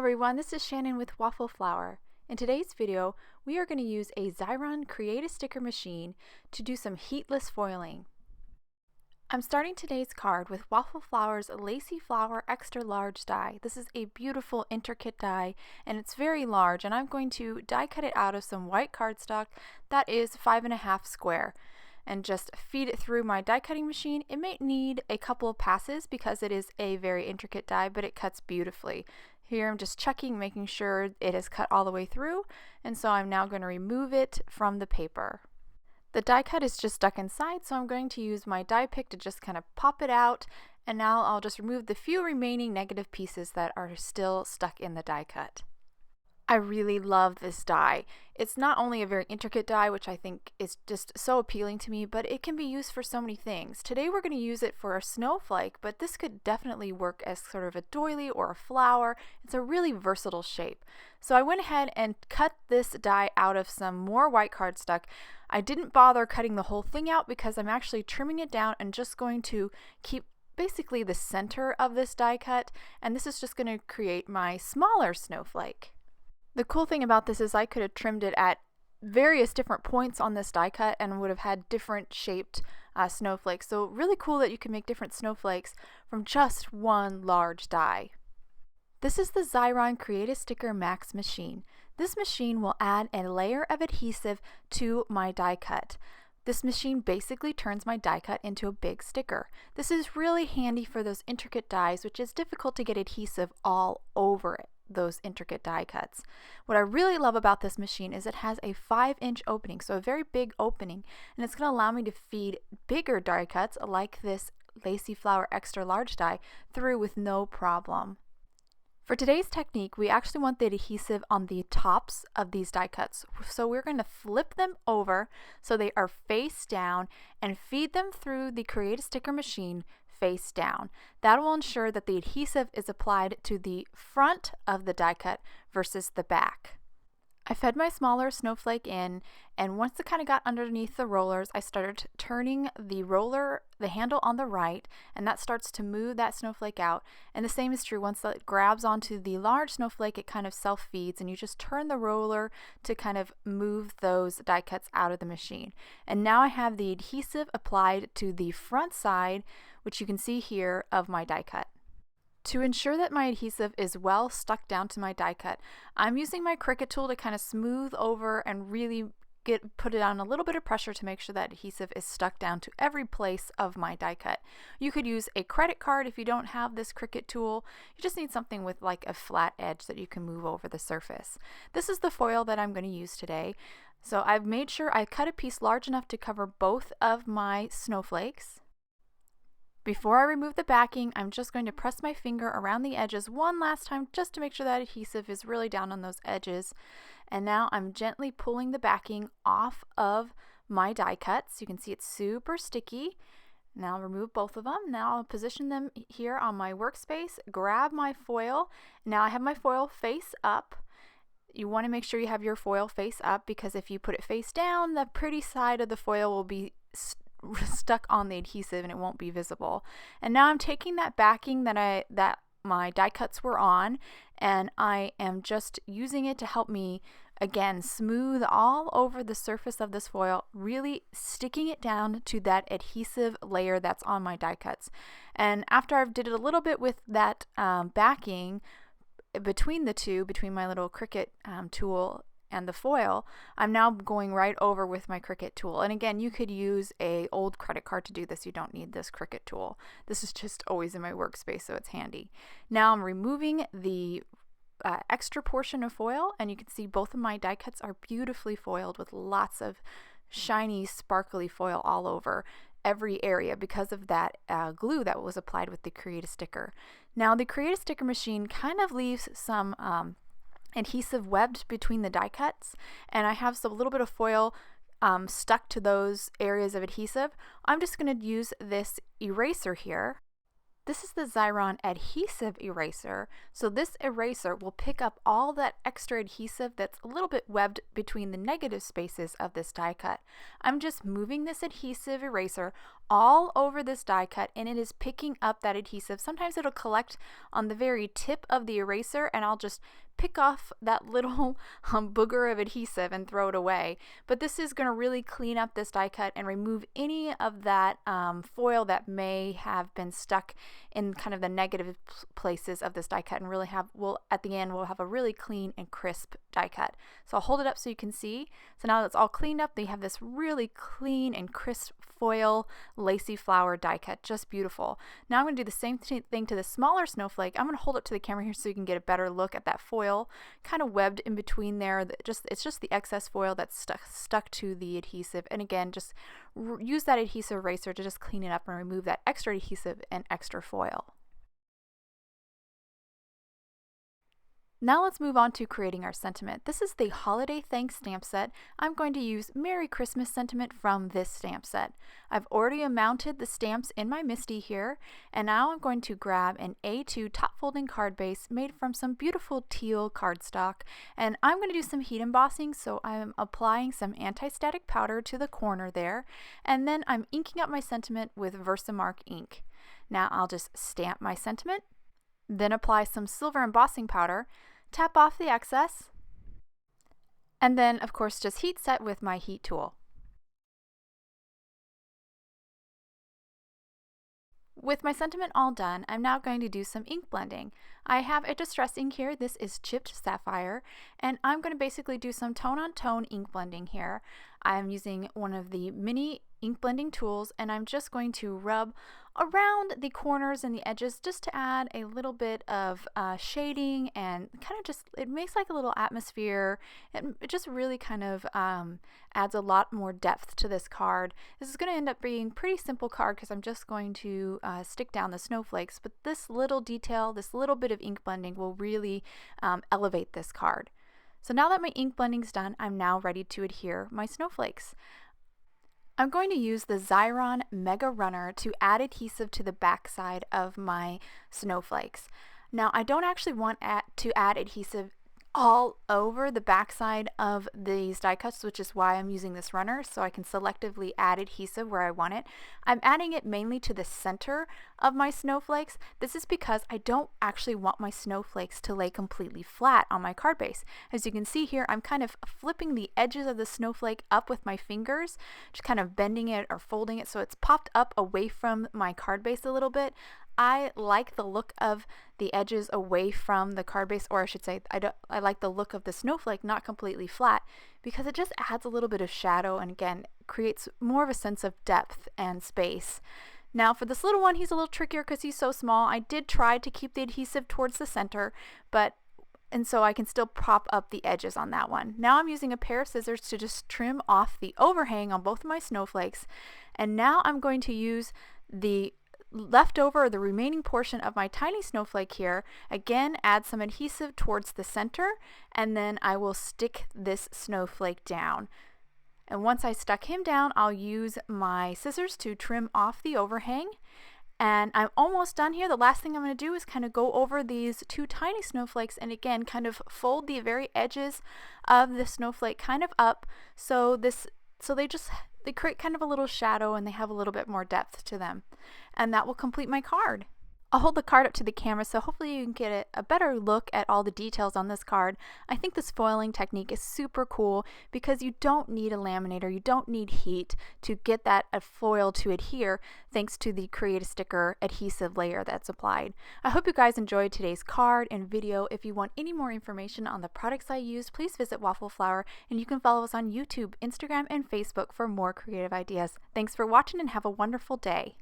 everyone, this is Shannon with Waffle Flower. In today's video, we are going to use a Xyron Create-a-Sticker machine to do some heatless foiling. I'm starting today's card with Waffle Flower's Lacy Flower XL Die. This is a beautiful intricate die and it's very large, and I'm going to die cut it out of some white cardstock that is 5.5 square and just feed it through my die cutting machine. It may need a couple of passes because it is a very intricate die, but it cuts beautifully. Here I'm just checking, making sure it is cut all the way through, and so I'm now going to remove it from the paper. The die cut is just stuck inside, so I'm going to use my die pick to just kind of pop it out, and now I'll just remove the few remaining negative pieces that are still stuck in the die cut. I really love this die. It's not only a very intricate die, which I think is just so appealing to me, but it can be used for so many things. Today we're going to use it for a snowflake, but this could definitely work as sort of a doily or a flower. It's a really versatile shape. So I went ahead and cut this die out of some more white cardstock. I didn't bother cutting the whole thing out because I'm actually trimming it down and just going to keep basically the center of this die cut, and this is just going to create my smaller snowflake. The cool thing about this is I could have trimmed it at various different points on this die cut and would have had different shaped snowflakes. So really cool that you can make different snowflakes from just one large die. This is the Xyron Create-a-Sticker Max machine. This machine will add a layer of adhesive to my die cut. This machine basically turns my die cut into a big sticker. This is really handy for those intricate dies, which is difficult to get adhesive all over it. Those intricate die cuts. What I really love about this machine is it has a 5-inch opening, so a very big opening, and it's going to allow me to feed bigger die cuts like this Lacy Flower XL Die through with no problem. For today's technique, we actually want the adhesive on the tops of these die cuts, so we're going to flip them over so they are face down and feed them through the Create-a-Sticker machine face down. That will ensure that the adhesive is applied to the front of the die cut versus the back. I fed my smaller snowflake in, and once it kind of got underneath the rollers, I started turning the roller, the handle on the right, and that starts to move that snowflake out. And the same is true once it grabs onto the large snowflake, it kind of self-feeds, and you just turn the roller to kind of move those die cuts out of the machine. And now I have the adhesive applied to the front side, which you can see here, of my die cut. To ensure that my adhesive is well stuck down to my die cut, I'm using my Cricut tool to kind of smooth over and really put it on a little bit of pressure to make sure that adhesive is stuck down to every place of my die cut. You could use a credit card if you don't have this Cricut tool. You just need something with like a flat edge that you can move over the surface. This is the foil that I'm going to use today. So I've made sure I cut a piece large enough to cover both of my snowflakes. Before I remove the backing, I'm just going to press my finger around the edges one last time just to make sure that adhesive is really down on those edges. And now I'm gently pulling the backing off of my die cuts. You can see it's super sticky. Now I'll remove both of them. Now I'll position them here on my workspace, grab my foil. Now I have my foil face up. You want to make sure you have your foil face up, because if you put it face down, the pretty side of the foil will be stuck on the adhesive and it won't be visible. And now I'm taking that backing that my die cuts were on, and I am just using it to help me again smooth all over the surface of this foil, really sticking it down to that adhesive layer that's on my die cuts. And after I've did it a little bit with that backing between the two, between my little Cricut tool and the foil, I'm now going right over with my Cricut tool. And again, you could use a old credit card to do this. You don't need this Cricut tool. This is just always in my workspace, so it's handy. Now I'm removing the extra portion of foil, and you can see both of my die cuts are beautifully foiled with lots of shiny, sparkly foil all over every area because of that glue that was applied with the Create-a-Sticker. Now the Create-a-Sticker machine kind of leaves some adhesive webbed between the die cuts, and I have a little bit of foil stuck to those areas of adhesive. I'm just going to use this eraser here. This is the Xyron adhesive eraser. So this eraser will pick up all that extra adhesive that's a little bit webbed between the negative spaces of this die cut. I'm just moving this adhesive eraser all over this die cut, and it is picking up that adhesive. Sometimes it'll collect on the very tip of the eraser, and I'll just pick off that little booger of adhesive and throw it away. But this is going to really clean up this die cut and remove any of that foil that may have been stuck in kind of the negative places of this die cut, and really at the end we'll have a really clean and crisp die cut. So I'll hold it up so you can see. So now that's all cleaned up, they have this really clean and crisp foil Lacy Flower die cut, just beautiful. Now I'm going to do the same thing to the smaller snowflake. I'm going to hold it to the camera here so you can get a better look at that foil kind of webbed in between there. It's just the excess foil that's stuck to the adhesive, and again, just use that adhesive eraser to just clean it up and remove that extra adhesive and extra foil. Now let's move on to creating our sentiment. This is the Holiday Thanks stamp set. I'm going to use Merry Christmas sentiment from this stamp set. I've already mounted the stamps in my MISTI here, and now I'm going to grab an A2 top folding card base made from some beautiful teal cardstock, and I'm going to do some heat embossing, so I'm applying some anti-static powder to the corner there, and then I'm inking up my sentiment with Versamark ink. Now I'll just stamp my sentiment, then apply some silver embossing powder, tap off the excess, and then of course just heat set with my heat tool. With my sentiment all done, I'm now going to do some ink blending. I have a distress ink here. This is chipped sapphire, and I'm going to basically do some tone-on-tone ink blending here. I'm using one of the mini ink blending tools, and I'm just going to rub around the corners and the edges just to add a little bit of shading, and kind of just, it makes like a little atmosphere. It just really kind of adds a lot more depth to this card. This is going to end up being a pretty simple card because I'm just going to stick down the snowflakes, but this little detail, this little bit of ink blending will really elevate this card. So now that my ink blending's done, I'm now ready to adhere my snowflakes. I'm going to use the Xyron Mega Runner to add adhesive to the back side of my snowflakes. Now I don't actually want to add adhesive all over the backside of these die cuts, which is why I'm using this runner, so I can selectively add adhesive where I want it. I'm adding it mainly to the center of my snowflakes. This is because I don't actually want my snowflakes to lay completely flat on my card base. As you can see here, I'm kind of flipping the edges of the snowflake up with my fingers, just kind of bending it or folding it so it's popped up away from my card base a little bit. I like the look of the edges away from the card base, or I should say I like the look of the snowflake not completely flat, because it just adds a little bit of shadow and again creates more of a sense of depth and space. Now for this little one, he's a little trickier because he's so small. I did try to keep the adhesive towards the center, and so I can still prop up the edges on that one. Now I'm using a pair of scissors to just trim off the overhang on both of my snowflakes, and now I'm going to use the leftover or the remaining portion of my tiny snowflake here, again add some adhesive towards the center, and then I will stick this snowflake down. And once I stuck him down, I'll use my scissors to trim off the overhang, and I'm almost done here. The last thing I'm going to do is kind of go over these two tiny snowflakes and again kind of fold the very edges of the snowflake kind of up so they create kind of a little shadow and they have a little bit more depth to them. And that will complete my card. I'll hold the card up to the camera so hopefully you can get a better look at all the details on this card. I think this foiling technique is super cool because you don't need a laminator, you don't need heat to get that foil to adhere thanks to the Create-a-Sticker adhesive layer that's applied. I hope you guys enjoyed today's card and video. If you want any more information on the products I used, please visit Waffle Flower, and you can follow us on YouTube, Instagram, and Facebook for more creative ideas. Thanks for watching and have a wonderful day.